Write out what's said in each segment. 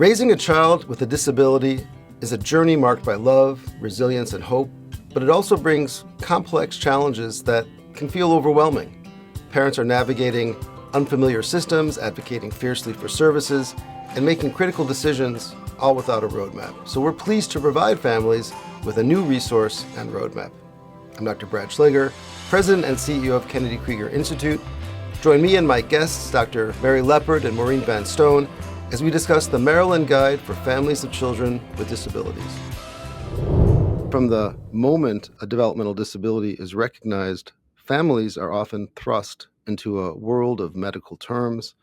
Raising a child with a disability is a journey marked by love, resilience, and hope, but it also brings complex challenges that can feel overwhelming. Parents are navigating unfamiliar systems, advocating fiercely for services, and making critical decisions, all without a roadmap. So we're pleased to provide families with a new resource and roadmap. I'm Dr. Brad Schlaggar, President and CEO of Kennedy Krieger Institute. Join me and my guests, Dr. Mary Leppert and Maureen Van Stone, as we discuss the Maryland Guide for Families of Children with Disabilities. From the moment a developmental disability is recognized, families are often thrust into a world of medical terms,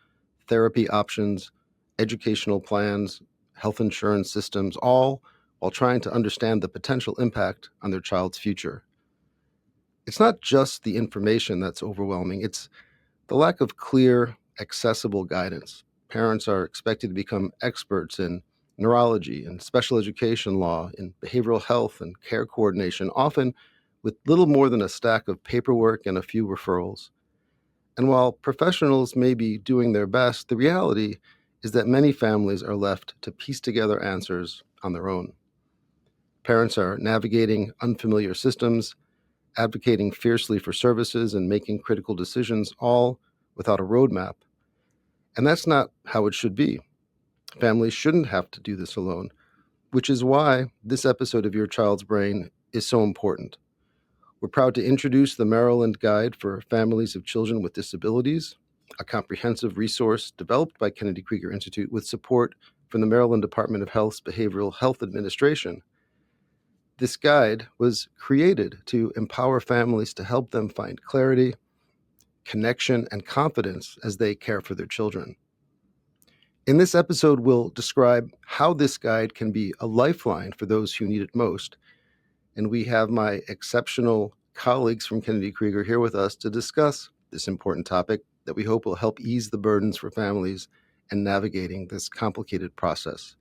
therapy options, educational plans, health insurance systems, all while trying to understand the potential impact on their child's future. It's not just the information that's overwhelming, it's the lack of clear, accessible guidance. Parents are expected to become experts in neurology and special education law, in behavioral health and care coordination, often with little more than a stack of paperwork and a few referrals. And while professionals may be doing their best, the reality is that many families are left to piece together answers on their own. Parents are navigating unfamiliar systems, advocating fiercely for services, and making critical decisions, all without a roadmap. And that's not how it should be. Families shouldn't have to do this alone, which is why this episode of Your Child's Brain is so important. We're proud to introduce the Maryland Guide for Families of Children with Disabilities, a comprehensive resource developed by Kennedy Krieger Institute with support from the Maryland Department of Health's Behavioral Health Administration. This guide was created to empower families to help them find clarity, connection, and confidence as they care for their children. In this episode, we'll describe how this guide can be a lifeline for those who need it most. And we have my exceptional colleagues from Kennedy Krieger here with us to discuss this important topic that we hope will help ease the burdens for families in navigating this complicated process.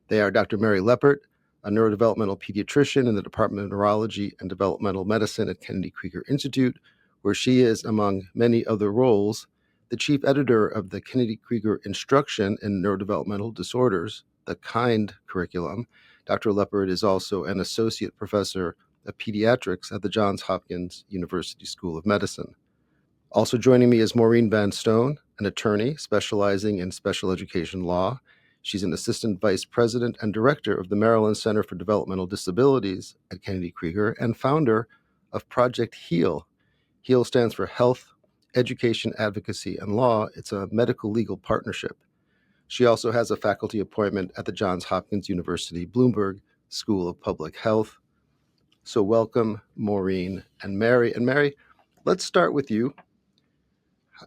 They are Dr. Mary Leppert, a neurodevelopmental pediatrician in the Department of Neurology and Developmental Medicine at Kennedy Krieger Institute, where she is, among many other roles, the chief editor of the Kennedy Krieger Instruction in Neurodevelopmental Disorders, the KIND curriculum. Dr. Leppert is also an associate professor of pediatrics at the Johns Hopkins University School of Medicine. Also joining me is Maureen Van Stone, an attorney specializing in special education law. She's an assistant vice president and director of the Maryland Center for Developmental Disabilities at Kennedy Krieger and founder of Project HEAL. HEAL stands for Health, Education, Advocacy, and Law. It's a medical legal partnership. She also has a faculty appointment at the Johns Hopkins University Bloomberg School of Public Health. So welcome, Maureen and Mary. And Mary, let's start with you.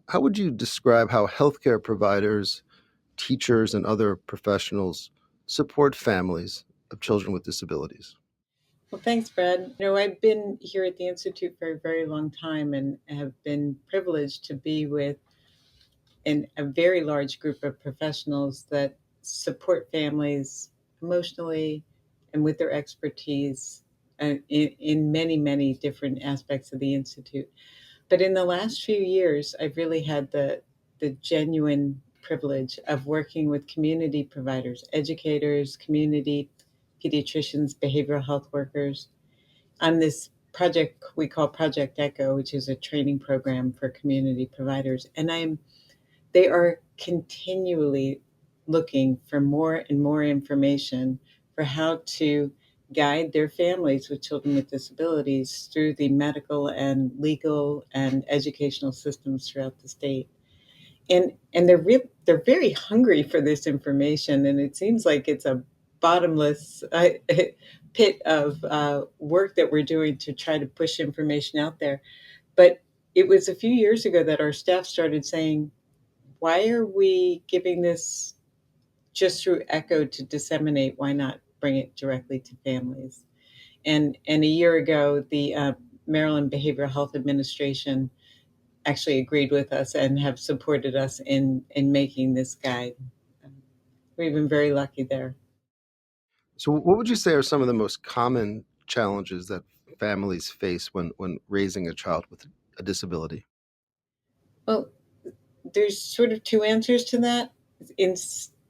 How would you describe how healthcare providers, teachers, and other professionals support families of children with disabilities? Well, thanks, Brad. I've been here at the Institute for a very long time and have been privileged to be with a very large group of professionals that support families emotionally and with their expertise in many, many different aspects of the Institute. But in the last few years, I've really had the genuine privilege of working with community providers, educators, community pediatricians, behavioral health workers on this project we call Project Echo, which is a training program for community providers. And they are continually looking for more and more information for how to guide their families with children with disabilities through the medical and legal and educational systems throughout the state. And they're very hungry for this information, and it seems like it's a bottomless pit of work that we're doing to try to push information out there. But it was a few years ago that our staff started saying, why are we giving this just through Echo to disseminate? Why not bring it directly to families? And a year ago, the Maryland Behavioral Health Administration actually agreed with us and have supported us in making this guide. We've been very lucky there. So what would you say are some of the most common challenges that families face when raising a child with a disability? Well, there's sort of two answers to that. In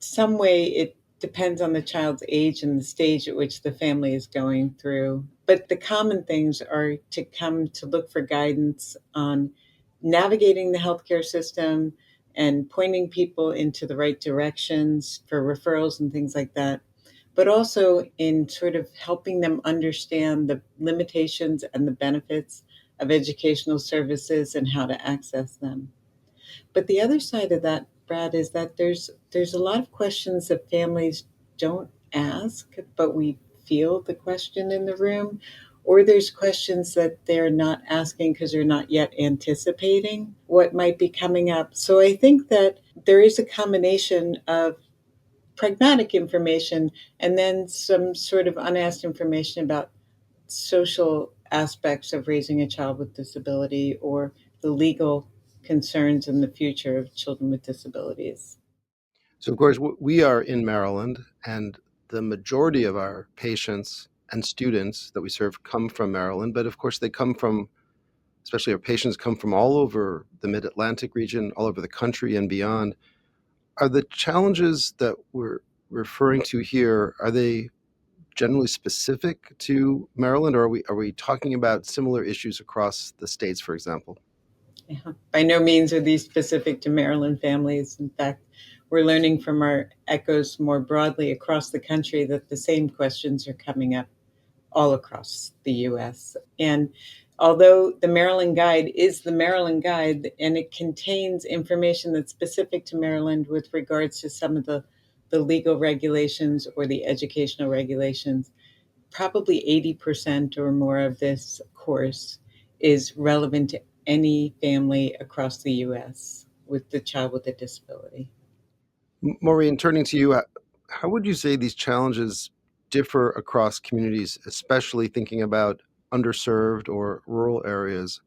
some way, depends on the child's age and the stage at which the family is going through. But the common things are to come to look for guidance on navigating the healthcare system and pointing people into the right directions for referrals and things like that, but also in sort of helping them understand the limitations and the benefits of educational services and how to access them. But the other side of that, Brad, is that there's a lot of questions that families don't ask, but we feel the question in the room, or there's questions that they're not asking because they're not yet anticipating what might be coming up. So I think that there is a combination of pragmatic information and then some sort of unasked information about social aspects of raising a child with disability or the legal concerns in the future of children with disabilities. So, of course, we are in Maryland, and the majority of our patients and students that we serve come from Maryland. But of course, they come from, especially our patients come from all over the Mid-Atlantic region, all over the country and beyond. Are the challenges that we're referring to here, are they generally specific to Maryland, or are we talking about similar issues across the states, for example? Yeah. By no means are these specific to Maryland families. In fact, we're learning from our echoes more broadly across the country that the same questions are coming up all across the US. And although the Maryland Guide is the Maryland Guide and it contains information that's specific to Maryland with regards to some of the legal regulations or the educational regulations, probably 80% or more of this course is relevant to any family across the US with the child with a disability. Maureen, turning to you, how would you say these challenges differ across communities, especially thinking about underserved or rural areas?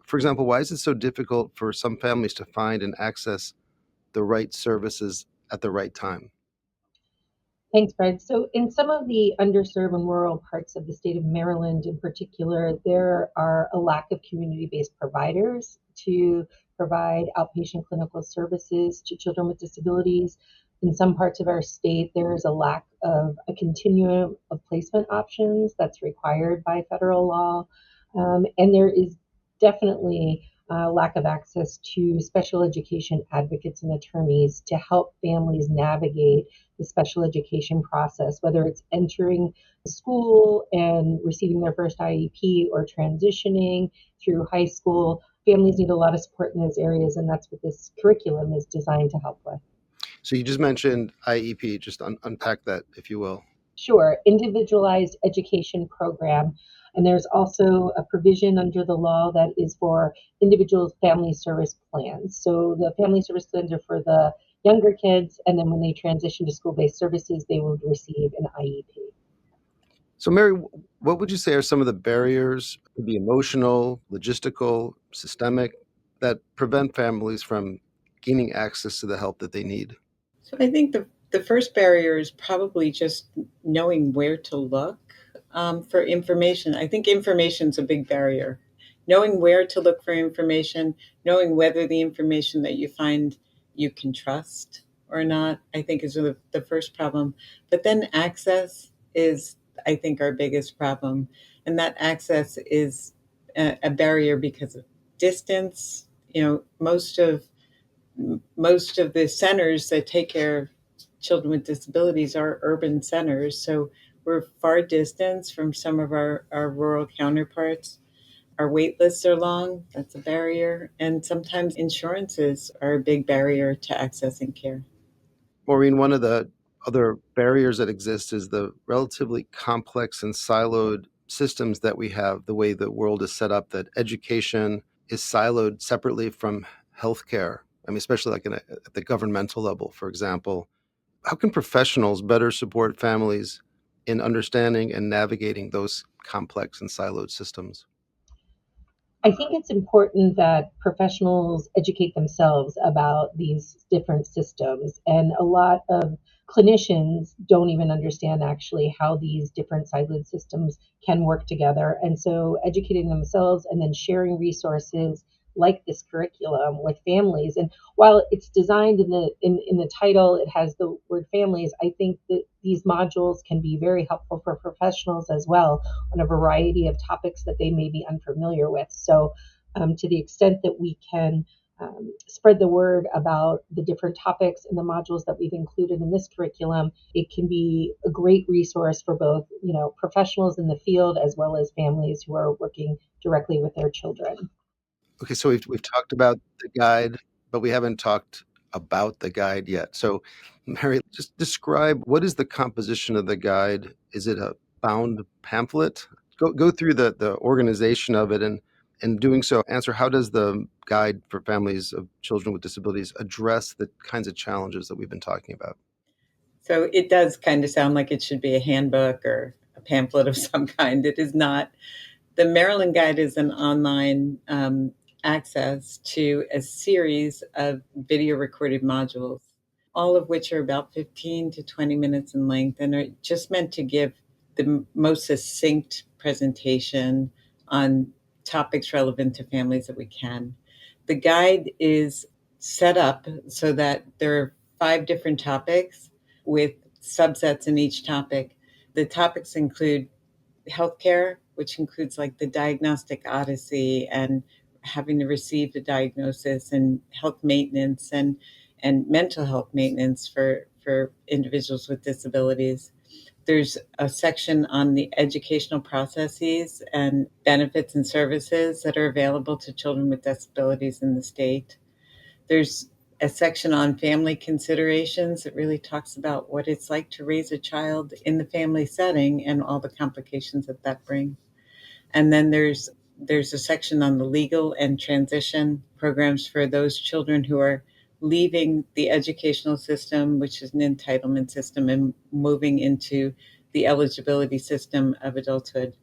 For example, why is it so difficult for some families to find and access the right services at the right time? Thanks, Fred. So in some of the underserved and rural parts of the state of Maryland in particular, there are a lack of community-based providers to provide outpatient clinical services to children with disabilities. In some parts of our state, there is a lack of a continuum of placement options that's required by federal law. And there is definitely lack of access to special education advocates and attorneys to help families navigate the special education process, whether it's entering school and receiving their first IEP or transitioning through high school. Families need a lot of support in those areas, and that's what this curriculum is designed to help with. So you just mentioned IEP, just unpack that, if you will. Sure, individualized education program. And there's also a provision under the law that is for individual family service plans. So the family service plans are for the younger kids, and then when they transition to school-based services, they would receive an IEP. So, Mary, what would you say are some of the barriers, could be emotional, logistical, systemic, that prevent families from gaining access to the help that they need? So I think the first barrier is probably just knowing where to look for information. I think information is a big barrier. Knowing where to look for information, knowing whether the information that you find you can trust or not, I think is the first problem. But then access is, I think, our biggest problem. And that access is a barrier because of distance. You know, most of the centers that take care of children with disabilities are urban centers. So we're far distance from some of our rural counterparts. Our wait lists are long. That's a barrier. And sometimes insurances are a big barrier to accessing care. Maureen, one of the other barriers that exist is the relatively complex and siloed systems that we have, the way the world is set up, that education is siloed separately from healthcare. I mean, especially like at the governmental level, for example. How can professionals better support families in understanding and navigating those complex and siloed systems? I think it's important that professionals educate themselves about these different systems. And a lot of clinicians don't even understand actually how these different siloed systems can work together. And so educating themselves and then sharing resources like this curriculum with families. And while it's designed in the title, it has the word families, I think that these modules can be very helpful for professionals as well on a variety of topics that they may be unfamiliar with. So to the extent that we can spread the word about the different topics and the modules that we've included in this curriculum, it can be a great resource for both, professionals in the field as well as families who are working directly with their children. Okay, so we've talked about the guide, but we haven't talked about the guide yet. So, Mary, just describe what is the composition of the guide? Is it a bound pamphlet? Go through the organization of it, and in doing so, answer how does the guide for families of children with disabilities address the kinds of challenges that we've been talking about? So it does kind of sound like it should be a handbook or a pamphlet of some kind. It is not. The Maryland Guide is an online access to a series of video recorded modules, all of which are about 15 to 20 minutes in length and are just meant to give the most succinct presentation on topics relevant to families that we can. The guide is set up so that there are 5 different topics with subsets in each topic. The topics include healthcare, which includes like the diagnostic odyssey and having to receive the diagnosis, and health maintenance and mental health maintenance for individuals with disabilities. There's a section on the educational processes and benefits and services that are available to children with disabilities in the state. There's a section on family considerations that really talks about what it's like to raise a child in the family setting and all the complications that that brings. And then there's a section on the legal and transition programs for those children who are leaving the educational system, which is an entitlement system, and moving into the eligibility system of adulthood.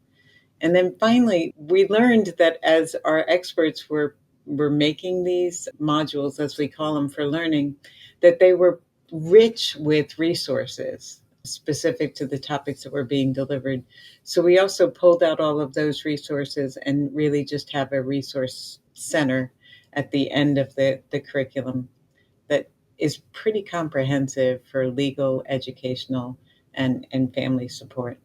And then finally, we learned that as our experts were making these modules, as we call them, for learning, that they were rich with resources specific to the topics that were being delivered. So we also pulled out all of those resources and really just have a resource center at the end of the curriculum that is pretty comprehensive for legal, educational, and family support.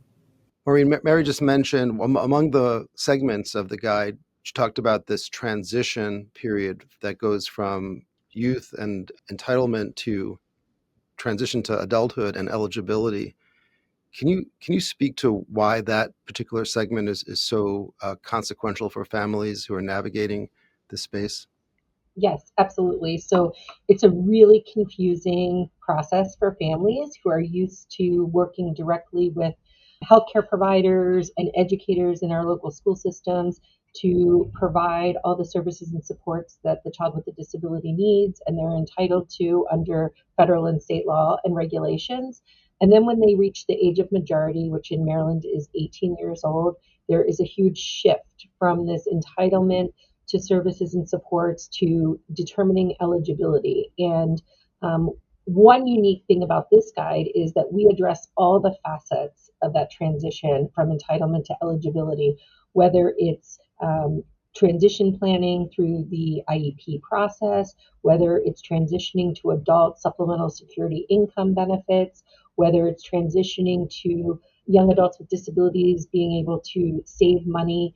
Maureen, Mary just mentioned among the segments of the guide, she talked about this transition period that goes from youth and entitlement to transition to adulthood and eligibility. Can you speak to why that particular segment is so consequential for families who are navigating this space? Yes, absolutely. So it's a really confusing process for families who are used to working directly with healthcare providers and educators in our local school systems to provide all the services and supports that the child with a disability needs and they're entitled to under federal and state law and regulations. And then when they reach the age of majority, which in Maryland is 18 years old, there is a huge shift from this entitlement to services and supports to determining eligibility. And one unique thing about this guide is that we address all the facets of that transition from entitlement to eligibility, whether it's transition planning through the IEP process, whether it's transitioning to adult supplemental security income benefits, whether it's transitioning to young adults with disabilities being able to save money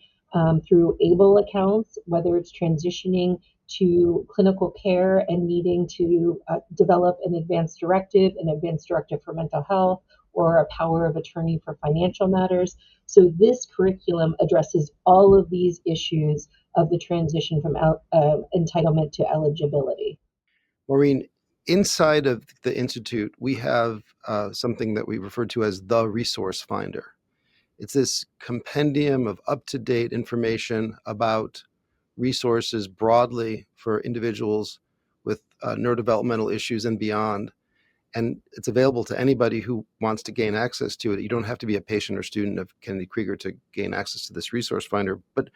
through ABLE accounts, whether it's transitioning to clinical care and needing to develop an advanced directive for mental health, or a power of attorney for financial matters. So this curriculum addresses all of these issues of the transition from entitlement to eligibility. Maureen, inside of the Institute, we have something that we refer to as the Resource Finder. It's this compendium of up-to-date information about resources broadly for individuals with neurodevelopmental issues and beyond. And it's available to anybody who wants to gain access to it. You don't have to be a patient or student of Kennedy Krieger to gain access to this resource finder. But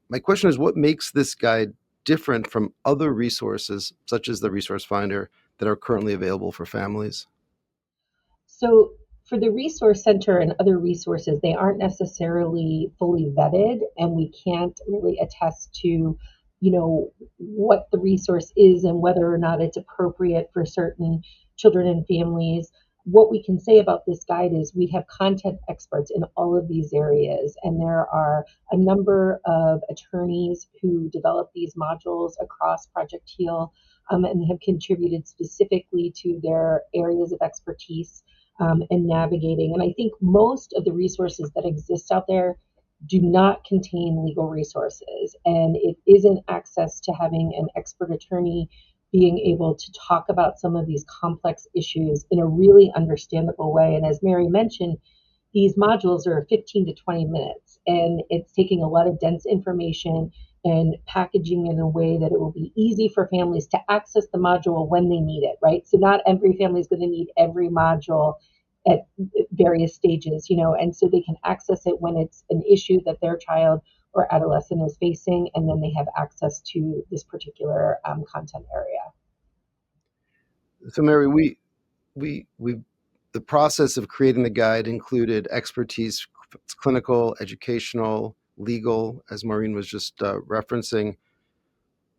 my question is, what makes this guide different from other resources, such as the resource finder, that are currently available for families? So for the Resource Center and other resources, they aren't necessarily fully vetted, and we can't really attest to what the resource is and whether or not it's appropriate for certain children and families. What we can say about this guide is we have content experts in all of these areas, and there are a number of attorneys who develop these modules across Project Heal, and have contributed specifically to their areas of expertise, and navigating. And I think most of the resources that exist out there do not contain legal resources, and it isn't access to having an expert attorney being able to talk about some of these complex issues in a really understandable way. And as Mary mentioned, these modules are 15 to 20 minutes, and it's taking a lot of dense information and packaging in a way that it will be easy for families to access the module when they need it, right? So not every family is going to need every module at various stages, and so they can access it when it's an issue that their child or adolescent is facing, and then they have access to this particular content area. So, Mary, we the process of creating the guide included expertise, clinical, educational, legal, as Maureen was just referencing.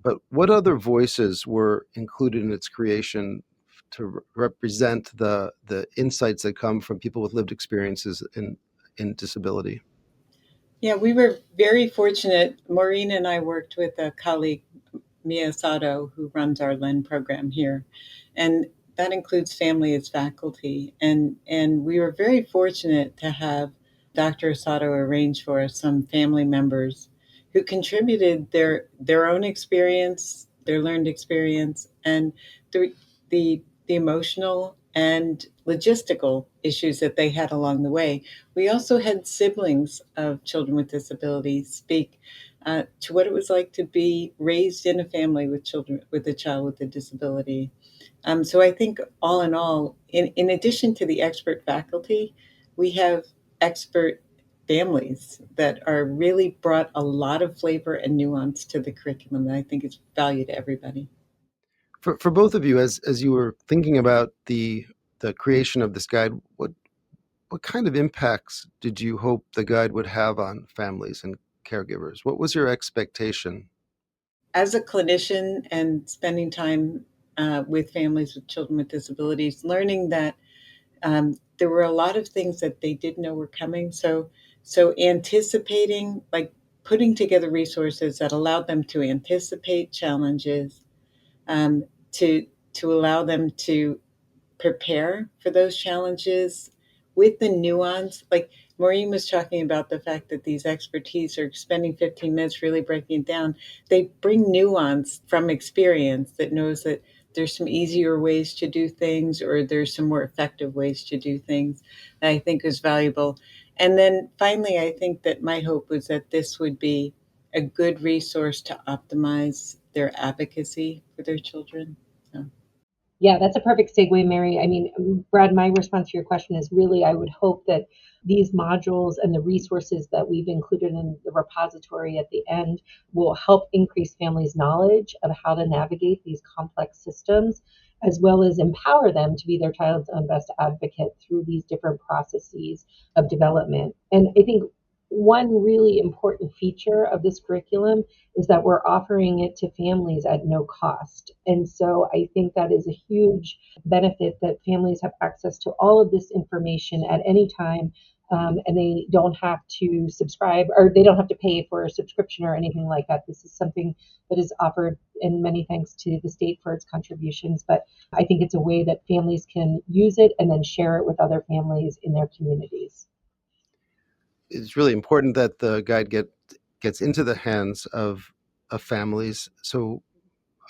But what other voices were included in its creation to represent the insights that come from people with lived experiences in disability? Yeah, we were very fortunate. Maureen and I worked with a colleague, Mia Sato, who runs our LEN program here. And that includes family as faculty. And we were very fortunate to have Dr. Sato arrange for us some family members who contributed their own experience, their learned experience, and the emotional and logistical issues that they had along the way. We also had siblings of children with disabilities speak to what it was like to be raised in a family with children with a child with a disability. So I think all in all, in addition to the expert faculty, we have expert families that are really brought a lot of flavor and nuance to the curriculum that I think is value to everybody. For both of you, as you were thinking about the creation of this guide, what kind of impacts did you hope the guide would have on families and caregivers? What was your expectation? As a clinician and spending time with families with children with disabilities, learning that there were a lot of things that they didn't know were coming. So anticipating, like putting together resources that allowed them to anticipate challenges, um, to to allow them to prepare for those challenges with the nuance. Like Maureen was talking about the fact that these expertise are spending 15 minutes really breaking it down. They bring nuance from experience that knows that there's some easier ways to do things or there's some more effective ways to do things that I think is valuable. And then finally, I think that my hope was that this would be a good resource to optimize their advocacy for their children. So. Yeah, that's a perfect segue, Mary. I mean, Brad, my response to your question is really, I would hope that these modules and the resources that we've included in the repository at the end will help increase families' knowledge of how to navigate these complex systems, as well as empower them to be their child's own best advocate through these different processes of development. And I think one really important feature of this curriculum is that we're offering it to families at no cost. And so I think that is a huge benefit, that families have access to all of this information at any time. And they don't have to subscribe, or they don't have to pay for a subscription or anything like that. This is something that is offered, and many thanks to the state for its contributions. But I think it's a way that families can use it and then share it with other families in their communities. It's really important that the guide gets into the hands of families. So,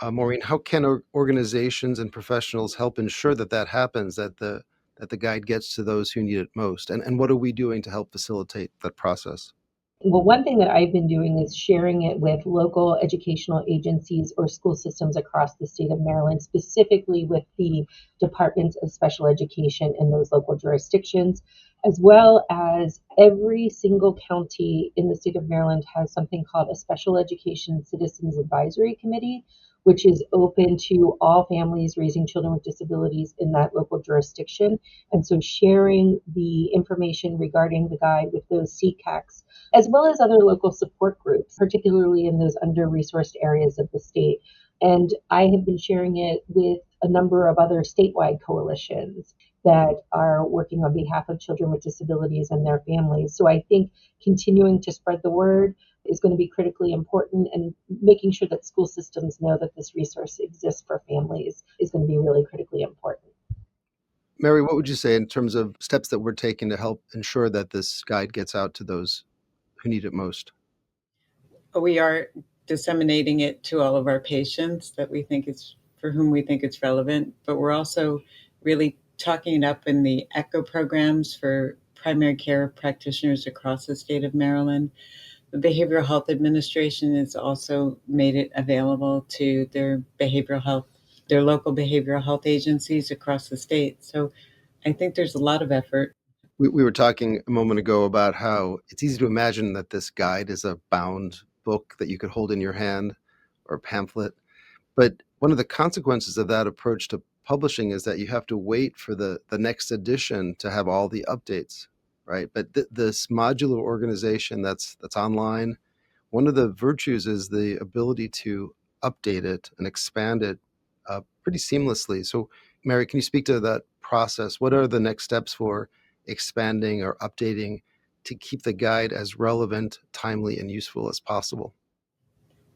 Maureen, how can organizations and professionals help ensure that that happens, that the guide gets to those who need it most? And what are we doing to help facilitate that process? Well, one thing that I've been doing is sharing it with local educational agencies or school systems across the state of Maryland, specifically with the departments of special education in those local jurisdictions, as well as every single county in the state of Maryland has something called a Special Education Citizens Advisory Committee, which is open to all families raising children with disabilities in that local jurisdiction. And so sharing the information regarding the guide with those CCACs, as well as other local support groups, particularly in those under-resourced areas of the state. And I have been sharing it with a number of other statewide coalitions that are working on behalf of children with disabilities and their families. So I think continuing to spread the word is going to be critically important, and making sure that school systems know that this resource exists for families is going to be really critically important. Mary, what would you say in terms of steps that we're taking to help ensure that this guide gets out to those who need it most? We are disseminating it to all of our patients that we think it's for whom we think it's relevant, but we're also really talking it up in the ECHO programs for primary care practitioners across the state of Maryland. The Behavioral Health Administration has also made it available to their local behavioral health agencies across the state. So I think there's a lot of effort. We were talking a moment ago about how it's easy to imagine that this guide is a bound book that you could hold in your hand or a pamphlet. But one of the consequences of that approach to publishing is that you have to wait for the next edition to have all the updates, right? But this modular organization that's online, one of the virtues is the ability to update it and expand it pretty seamlessly. So, Mary, can you speak to that process? What are the next steps for expanding or updating to keep the guide as relevant, timely, and useful as possible?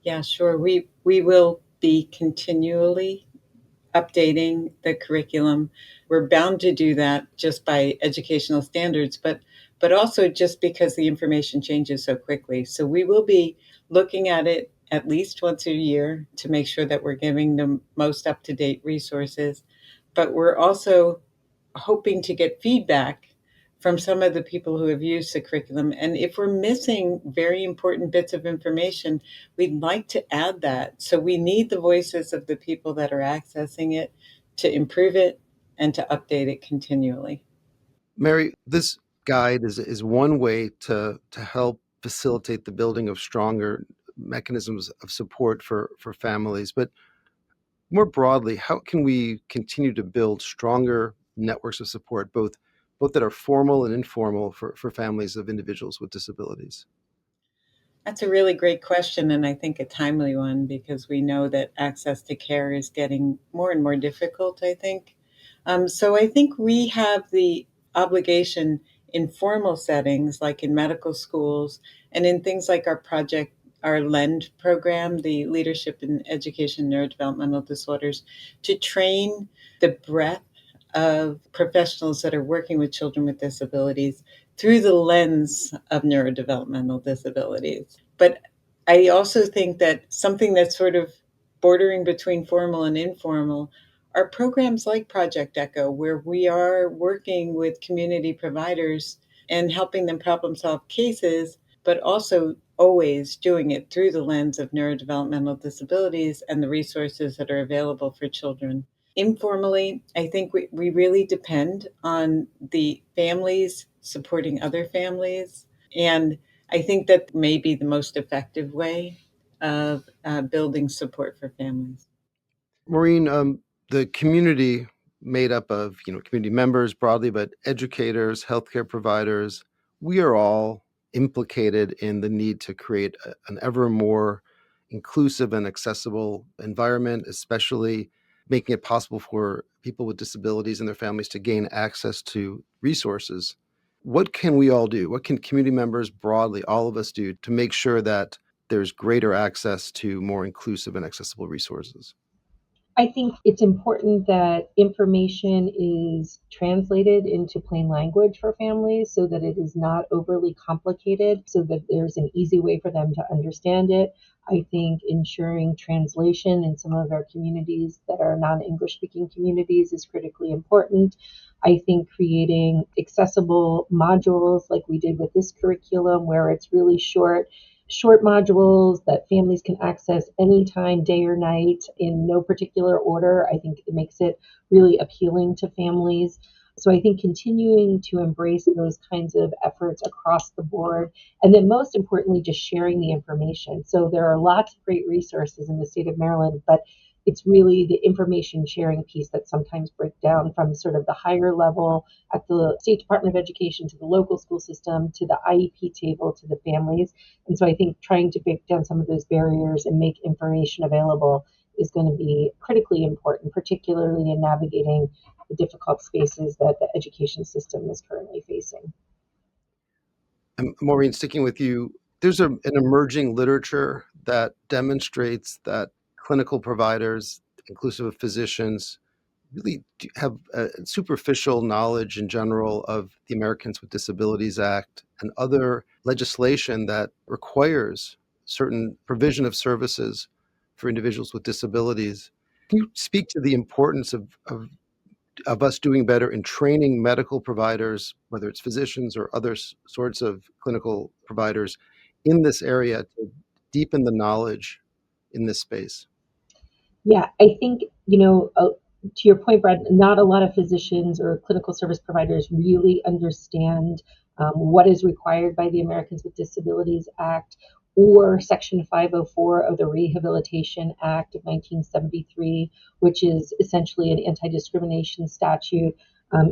Yeah, sure. We will be continually updating the curriculum. We're bound to do that just by educational standards, but also just because the information changes so quickly. So we will be looking at it at least once a year to make sure that we're giving the most up-to-date resources. But we're also hoping to get feedback from some of the people who have used the curriculum. And if we're missing very important bits of information, we'd like to add that. So we need the voices of the people that are accessing it to improve it and to update it continually. Mary, this guide is one way to help facilitate the building of stronger mechanisms of support for families. But more broadly, how can we continue to build stronger networks of support, both that are formal and informal for families of individuals with disabilities? That's a really great question, and I think a timely one because we know that access to care is getting more and more difficult, I think. So I think we have the obligation in formal settings, like in medical schools, and in things like our LEND program, the Leadership in Education Neurodevelopmental Disorders, to train the breadth of professionals that are working with children with disabilities through the lens of neurodevelopmental disabilities. But I also think that something that's sort of bordering between formal and informal are programs like Project Echo, where we are working with community providers and helping them problem solve cases, but also always doing it through the lens of neurodevelopmental disabilities and the resources that are available for children. Informally, I think we really depend on the families supporting other families. And I think that may be the most effective way of building support for families. Maureen, the community made up of community members broadly, but educators, healthcare providers, we are all implicated in the need to create an ever more inclusive and accessible environment, especially making it possible for people with disabilities and their families to gain access to resources. What can we all do? What can community members broadly, all of us do to make sure that there's greater access to more inclusive and accessible resources? I think it's important that information is translated into plain language for families so that it is not overly complicated, so that there's an easy way for them to understand it. I think ensuring translation in some of our communities that are non-English speaking communities is critically important. I think creating accessible modules like we did with this curriculum, where it's really short modules that families can access anytime, day or night, in no particular order. I think it makes it really appealing to families. So I think continuing to embrace those kinds of efforts across the board, and then most importantly, just sharing the information. So there are lots of great resources in the state of Maryland, but it's really the information sharing piece that sometimes break down from sort of the higher level at the State Department of Education to the local school system to the IEP table to the families. And so I think trying to break down some of those barriers and make information available is going to be critically important, particularly in navigating the difficult spaces that the education system is currently facing. And Maureen, sticking with you, there's an emerging literature that demonstrates that clinical providers, inclusive of physicians, really have a superficial knowledge in general of the Americans with Disabilities Act and other legislation that requires certain provision of services for individuals with disabilities. Can you speak to the importance of us doing better in training medical providers, whether it's physicians or other sorts of clinical providers, in this area to deepen the knowledge in this space? Yeah, I think, to your point, Brad, not a lot of physicians or clinical service providers really understand what is required by the Americans with Disabilities Act or Section 504 of the Rehabilitation Act of 1973, which is essentially an anti discrimination statute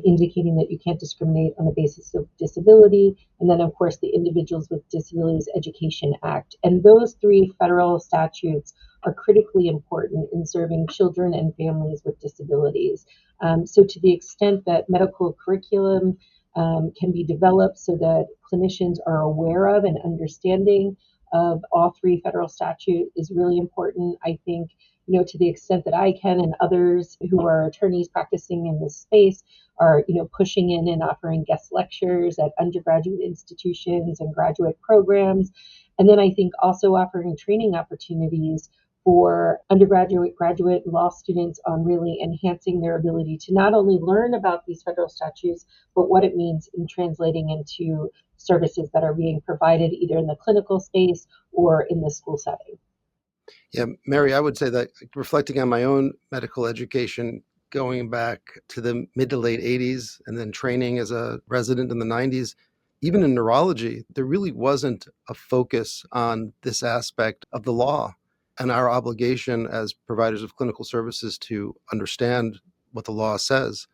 indicating that you can't discriminate on the basis of disability. And then, of course, the Individuals with Disabilities Education Act. And those three federal statutes are critically important in serving children and families with disabilities. So to the extent that medical curriculum can be developed so that clinicians are aware of and understanding of all three federal statutes is really important. I think, to the extent that I can and others who are attorneys practicing in this space are, pushing in and offering guest lectures at undergraduate institutions and graduate programs. And then I think also offering training opportunities for undergraduate, graduate, law students on really enhancing their ability to not only learn about these federal statutes, but what it means in translating into services that are being provided either in the clinical space or in the school setting. Yeah, Mary, I would say that reflecting on my own medical education, going back to the mid to late 80s and then training as a resident in the 90s, even in neurology, there really wasn't a focus on this aspect of the law and our obligation as providers of clinical services to understand what the law says.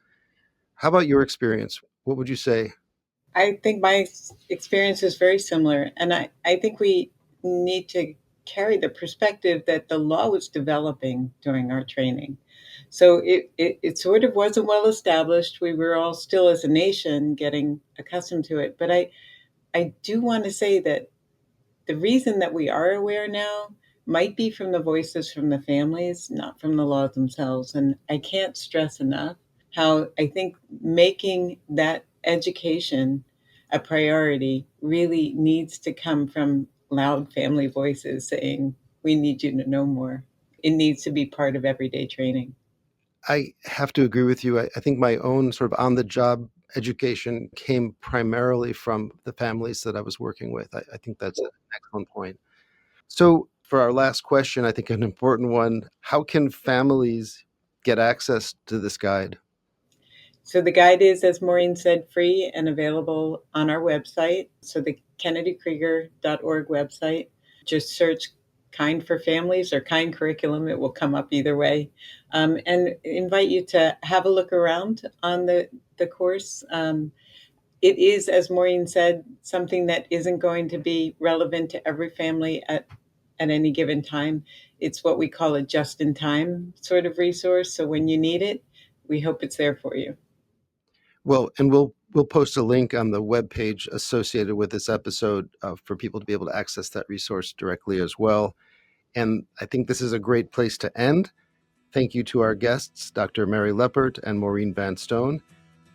How about your experience? What would you say? I think my experience is very similar. And I think we need to carry the perspective that the law was developing during our training. So it sort of wasn't well established. We were all still, as a nation, getting accustomed to it. But I do want to say that the reason that we are aware now might be from the voices from the families, not from the laws themselves. And I can't stress enough how I think making that education a priority really needs to come from loud family voices saying, we need you to know more. It needs to be part of everyday training. I have to agree with you. I think my own sort of on the job education came primarily from the families that I was working with. I think that's an excellent point. So, for our last question, I think an important one, how can families get access to this guide? So the guide is, as Maureen said, free and available on our website. So the kennedykrieger.org website. Just search Kind for Families or Kind Curriculum. It will come up either way. And invite you to have a look around on the course. It is, as Maureen said, something that isn't going to be relevant to every family at any given time. It's what we call a just-in-time sort of resource. So when you need it, we hope it's there for you. Well, and we'll post a link on the webpage associated with this episode for people to be able to access that resource directly as well. And I think this is a great place to end. Thank you to our guests, Dr. Mary Leppert and Maureen Van Stone.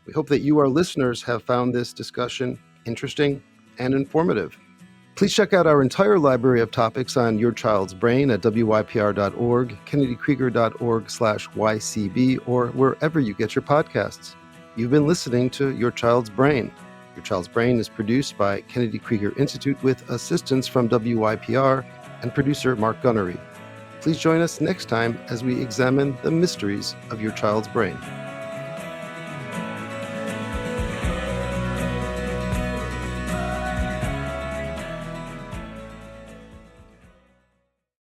We hope that you, our listeners, have found this discussion interesting and informative. Please check out our entire library of topics on Your Child's Brain at wypr.org, kennedykrieger.org/YCB, or wherever you get your podcasts. You've been listening to Your Child's Brain. Your Child's Brain is produced by Kennedy Krieger Institute with assistance from WYPR and producer Mark Gunnery. Please join us next time as we examine the mysteries of your child's brain.